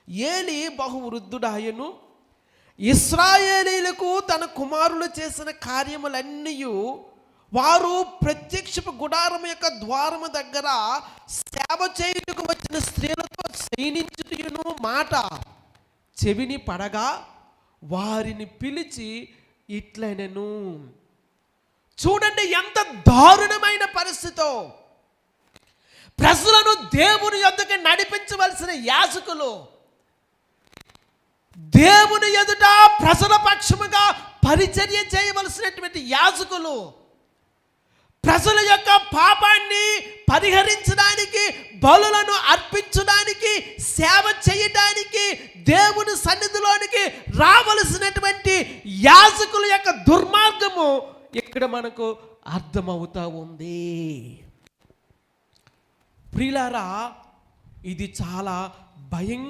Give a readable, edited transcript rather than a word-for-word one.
ఏలి బహువృద్ధుడాయను, ఇశ్రాయేలీలకు తన కుమారులు చేసిన కార్యములన్నీ వారు ప్రత్యక్షపు గుడారం యొక్క ద్వారము దగ్గర సేవ చేయుటకు వచ్చిన స్త్రీలతో శయనించుటయును మాట చెవిని పడగా వారిని పిలిచి ఇట్లనెను. చూడండి ఎంత దారుణమైన పరిస్థితో. ప్రజలను దేవుని యొద్దకు నడిపించవలసిన యాజకులు, దేవుని ఎదుట ప్రజల పక్షముగా పరిచర్య చేయవలసినటువంటి యాజకులు, ప్రజల యొక్క పాపాన్ని పరిహరించడానికి, బలులను అర్పించడానికి, సేవ చేయడానికి, దేవుని సన్నిధిలోనికి రావలసినటువంటి యాజకుల యొక్క దుర్మార్గము ఇక్కడ మనకు అర్థమవుతా ఉంది. ప్రియులారా, ఇది చాలా భయంకర